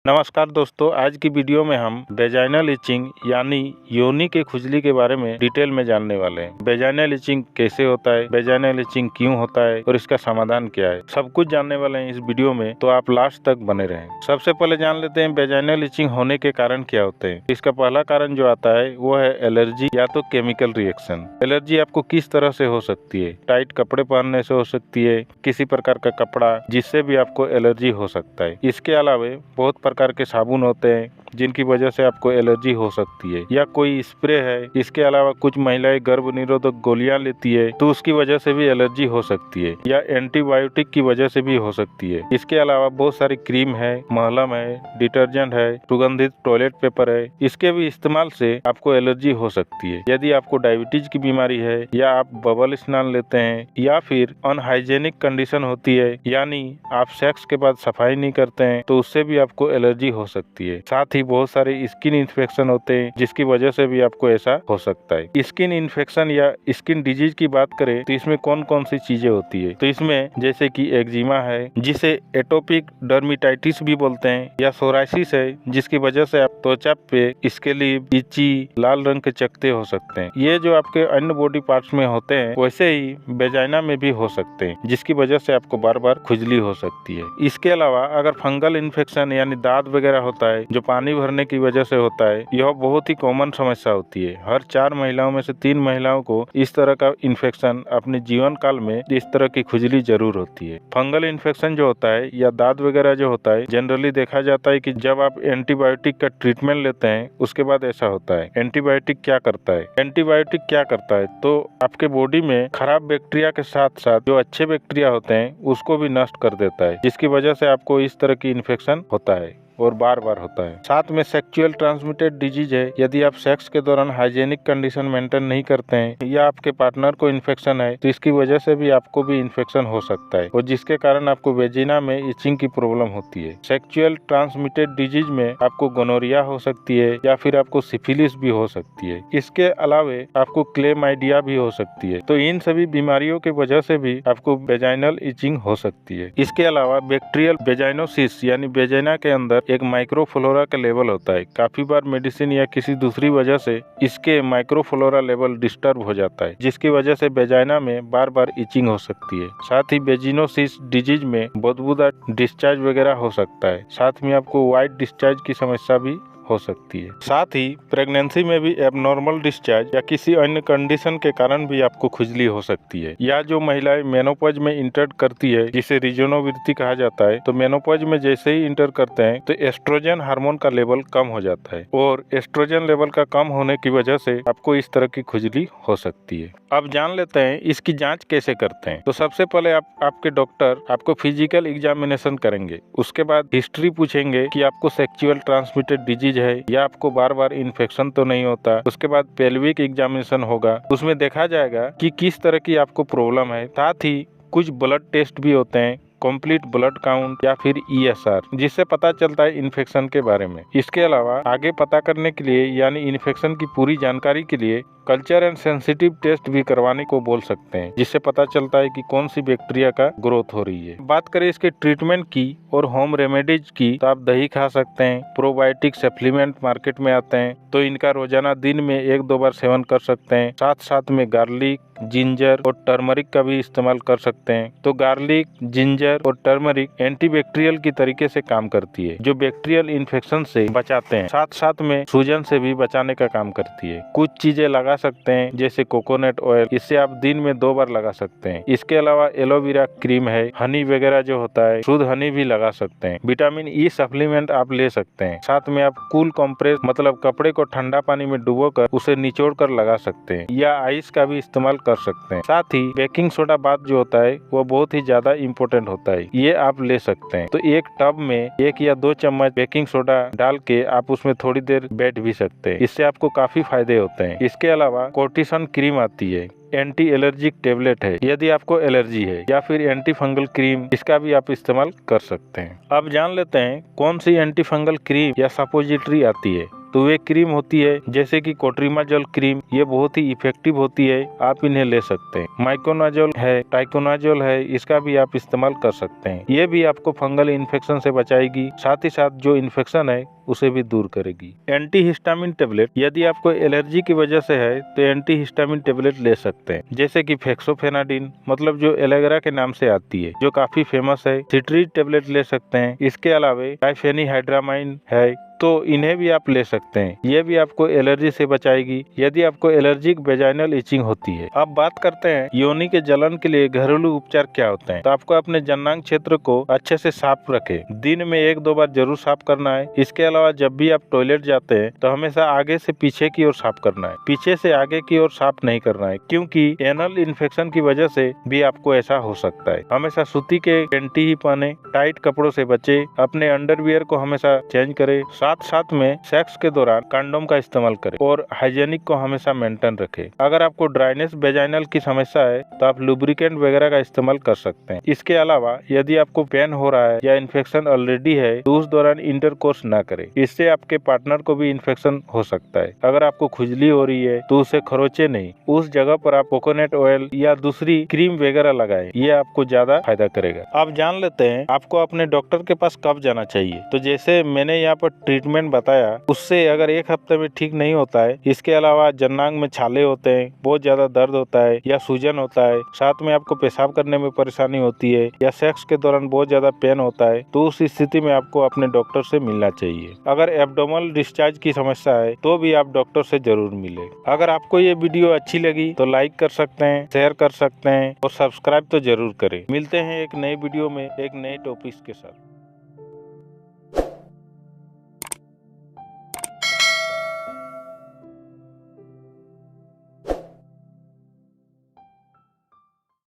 नमस्कार दोस्तों, आज की वीडियो में हम वेजाइनल इचिंग यानी योनि के खुजली के बारे में डिटेल में जानने वाले हैं। वेजाइनल इचिंग कैसे होता है, वेजाइनल इचिंग क्यों होता है और इसका समाधान क्या है, सब कुछ जानने वाले हैं इस वीडियो में, तो आप लास्ट तक बने रहें। सबसे पहले जान लेते हैं वेजाइनल इचिंग होने के कारण क्या होते हैं। इसका पहला कारण जो आता है वो है एलर्जी या तो केमिकल रिएक्शन। एलर्जी आपको किस तरह से हो सकती है? टाइट कपड़े पहनने से हो सकती है, किसी प्रकार का कपड़ा जिससे भी आपको एलर्जी हो सकता है। इसके अलावा बहुत प्रकार के साबुन होते हैं जिनकी वजह से आपको एलर्जी हो सकती है, या कोई स्प्रे है। इसके अलावा कुछ महिलाएं गर्भ निरोधक गोलियां लेती है तो उसकी वजह से भी एलर्जी हो सकती है, या एंटीबायोटिक की वजह से भी हो सकती है। इसके अलावा बहुत सारी क्रीम है, महलम है, डिटर्जेंट है, सुगंधित टॉयलेट पेपर है, इसके भी इस्तेमाल से आपको एलर्जी हो सकती है। यदि आपको डायबिटीज की बीमारी है, या आप बबल स्नान लेते हैं, या फिर अनहाइजेनिक कंडीशन होती है यानी आप सेक्स के बाद सफाई नहीं करते हैं, तो उससे भी आपको एलर्जी हो सकती है। साथ ही बहुत सारे स्किन इन्फेक्शन होते हैं जिसकी वजह से भी आपको ऐसा हो सकता है। स्किन इन्फेक्शन या स्किन डिजीज की बात करें तो इसमें कौन कौन सी चीजें होती है, तो इसमें जैसे कि एक्जिमा है जिसे एटोपिक डर्मेटाइटिस भी बोलते हैं, या सोराइसिस है जिसकी वजह से आप त्वचा पे स्केलिव, इची, लाल रंग के चकत्ते हो सकते हैं। ये जो आपके अन्य बॉडी पार्ट्स में होते हैं वैसे ही वेजाइना में भी हो सकते हैं, जिसकी वजह से आपको बार बार खुजली हो सकती है। इसके अलावा अगर फंगल इन्फेक्शन यानी दाद वगैरह होता है जो पानी भरने की वजह से होता है, यह बहुत ही कॉमन समस्या होती है। हर 4 महिलाओं में से 3 महिलाओं को इस तरह का इन्फेक्शन अपने जीवन काल में इस तरह की खुजली जरूर होती है। फंगल इन्फेक्शन जो होता है या दाद वगैरह जो होता है, जनरली देखा जाता है कि जब आप एंटीबायोटिक का ट्रीटमेंट लेते हैं उसके बाद ऐसा होता है। एंटीबायोटिक क्या करता है? एंटीबायोटिक क्या करता है तो आपके बॉडी में खराब बैक्टीरिया के साथ साथ जो अच्छे बैक्टीरिया होते हैं उसको भी नष्ट कर देता है, जिसकी वजह से आपको इस तरह की इन्फेक्शन होता है और बार बार होता है। साथ में सेक्सुअल ट्रांसमिटेड डिजीज है। यदि आप सेक्स के दौरान हाइजेनिक कंडीशन मेंटेन नहीं करते हैं, या आपके पार्टनर को इन्फेक्शन है, तो इसकी वजह से भी आपको भी इन्फेक्शन हो सकता है, और जिसके कारण आपको वेजिना में इचिंग की प्रॉब्लम होती है। सेक्सुअल ट्रांसमिटेड डिजीज में आपको गोनोरिया हो सकती है, या फिर आपको सिफिलिस भी हो सकती है। इसके अलावा आपको क्लेमाइडिया भी हो सकती है। तो इन सभी बीमारियों की वजह से भी आपको वेजाइनल इचिंग हो सकती है। इसके अलावा बैक्टीरियल वेजाइनोसिस यानी वेजाइना के अंदर एक माइक्रोफ्लोरा का लेवल होता है। काफी बार मेडिसिन या किसी दूसरी वजह से इसके माइक्रोफ्लोरा लेवल डिस्टर्ब हो जाता है, जिसकी वजह से वेजाइना में बार बार इचिंग हो सकती है। साथ ही वेजिनोसिस डिजीज में बदबूदार डिस्चार्ज वगैरह हो सकता है। साथ में आपको व्हाइट डिस्चार्ज की समस्या भी हो सकती है। साथ ही प्रेगनेंसी में भी एबनॉर्मल डिस्चार्ज या किसी अन्य कंडीशन के कारण भी आपको खुजली हो सकती है। या जो महिलाएं मेनोपॉज में इंटर करती है, जिसे रिजोनोवृत्ति कहा जाता है, तो मेनोपॉज में जैसे ही इंटर करते हैं तो एस्ट्रोजन हार्मोन का लेवल कम हो जाता है, और एस्ट्रोजन लेवल का कम होने की वजह से आपको इस तरह की खुजली हो सकती है। अब जान लेते हैं इसकी जांच कैसे करते हैं। तो सबसे पहले आपके डॉक्टर आपको फिजिकल एग्जामिनेशन करेंगे। उसके बाद हिस्ट्री पूछेंगे कि आपको सेक्सुअल ट्रांसमिटेड डिजीज है या आपको बार बार इन्फेक्शन तो नहीं होता। उसके बाद पेल्विक एग्जामिनेशन होगा, उसमें देखा जाएगा कि किस तरह की आपको प्रॉब्लम है। साथ ही कुछ ब्लड टेस्ट भी होते हैं, कंप्लीट ब्लड काउंट या फिर ESR, जिससे पता चलता है इन्फेक्शन के बारे में। इसके अलावा आगे पता करने के लिए यानी इन्फेक्शन की पूरी जानकारी के लिए कल्चर एंड सेंसिटिव टेस्ट भी करवाने को बोल सकते हैं, जिससे पता चलता है कि कौन सी बैक्टीरिया का ग्रोथ हो रही है। बात करें इसके ट्रीटमेंट की और होम रेमेडीज की, तो आप दही खा सकते हैं। प्रोबायोटिक सप्लीमेंट मार्केट में आते हैं, तो इनका रोजाना दिन में 1-2 बार सेवन कर सकते हैं। साथ में गार्लिक, जिंजर और टर्मरिक का भी इस्तेमाल कर सकते हैं। तो गार्लिक, जिंजर और टर्मरिक एंटीबैक्टीरियल की तरीके से काम करती है, जो बैक्टीरियल इन्फेक्शन से बचाते हैं। साथ में सूजन से भी बचाने का काम करती है। कुछ चीजें लगा सकते हैं जैसे कोकोनट ऑयल, इससे आप दिन में 2 बार लगा सकते हैं। इसके अलावा एलोवेरा क्रीम है, हनी वगैरह जो होता है, शुद्ध हनी भी लगा सकते हैं। विटामिन E सप्लीमेंट आप ले सकते हैं। साथ में आप कूल कंप्रेस मतलब कपड़े को ठंडा पानी में डुबोकर उसे निचोड़ कर लगा सकते हैं, या आइस का भी इस्तेमाल कर सकते हैं। साथ ही बेकिंग सोडा बात जो होता है वो बहुत ही ज्यादा इम्पोर्टेंट होता है, ये आप ले सकते हैं। तो एक टब में 1 या 2 चम्मच बेकिंग सोडा डाल के आप उसमें थोड़ी देर बैठ भी सकते हैं। इससे आपको काफी फायदे होते हैं। इसके अलावा कोर्टिसन क्रीम आती है, एंटी एलर्जिक टेबलेट है यदि आपको एलर्जी है, या फिर एंटी फंगल क्रीम, इसका भी आप इस्तेमाल कर सकते हैं। अब जान लेते हैं कौन सी एंटी फंगल क्रीम या सपोजिटरी आती है। तो वे क्रीम होती है जैसे कि कोट्रिमाजोल क्रीम, ये बहुत ही इफेक्टिव होती है, आप इन्हें ले सकते हैं। माइकोनाजोल है, टाइकोनाजोल है, इसका भी आप इस्तेमाल कर सकते हैं। ये भी आपको फंगल इन्फेक्शन से बचाएगी, साथ ही साथ जो इन्फेक्शन है उसे भी दूर करेगी। एंटीहिस्टामिन टेबलेट, यदि आपको एलर्जी की वजह से है तो एंटीहिस्टामिन टेबलेट ले सकते हैं, जैसे कि फेक्सोफेनाडिन, मतलब जो एलेग्रा के नाम से आती है, जो काफी फेमस है। सिट्रीज टेबलेट ले सकते हैं। इसके अलावा डाइफेनिहाइड्रामाइन है, तो इन्हें भी आप ले सकते हैं। ये भी आपको एलर्जी से बचाएगी यदि आपको एलर्जिक वेजाइनल इचिंग होती है। अब बात करते हैं योनि के जलन के लिए घरेलू उपचार क्या होते हैं। तो आपको अपने जननांग क्षेत्र को अच्छे से साफ रखें, दिन में 1-2 बार जरूर साफ करना है। इसके अलावा जब भी आप टॉयलेट जाते हैं तो हमेशा आगे से पीछे की ओर साफ करना है, पीछे से आगे की ओर साफ नहीं करना है, क्योंकि एनल इन्फेक्शन की वजह से भी आपको ऐसा हो सकता है। हमेशा सूती के पेंटी ही पहने, टाइट कपड़ों से बचे, अपने अंडरवियर को हमेशा चेंज करे, साथ में सेक्स के दौरान कंडोम का इस्तेमाल करें और हाइजीनिक को हमेशा मेंटेन रखें। अगर आपको ड्राइनेस वेजाइनल की समस्या है तो आप लुब्रिकेंट वगैरह का इस्तेमाल कर सकते हैं। इसके अलावा यदि आपको पेन हो रहा है या इन्फेक्शन ऑलरेडी है तो उस दौरान इंटरकोर्स ना करें, इससे आपके पार्टनर को भी इन्फेक्शन हो सकता है। अगर आपको खुजली हो रही है तो उसे खरोचे नहीं, उस जगह पर आप कोकोनट ऑयल या दूसरी क्रीम वगैरह लगाएं, ये आपको ज्यादा फायदा करेगा। आप जान लेते हैं आपको अपने डॉक्टर के पास कब जाना चाहिए। तो जैसे मैंने यहाँ पर ट्रीटमेंट बताया, उससे अगर 1 हफ्ते में ठीक नहीं होता है, इसके अलावा जननांग में छाले होते हैं, बहुत ज्यादा दर्द होता है या सूजन होता है, साथ में आपको पेशाब करने में परेशानी होती है या सेक्स के दौरान बहुत ज्यादा पेन होता है, तो उस स्थिति में आपको अपने डॉक्टर से मिलना चाहिए। अगर एब्डोमिनल डिस्चार्ज की समस्या है तो भी आप डॉक्टर से जरूर मिले। अगर आपको ये वीडियो अच्छी लगी तो लाइक कर सकते हैं, शेयर कर सकते हैं और सब्सक्राइब तो जरूर करें। मिलते हैं एक नई वीडियो में एक नए टॉपिक के साथ।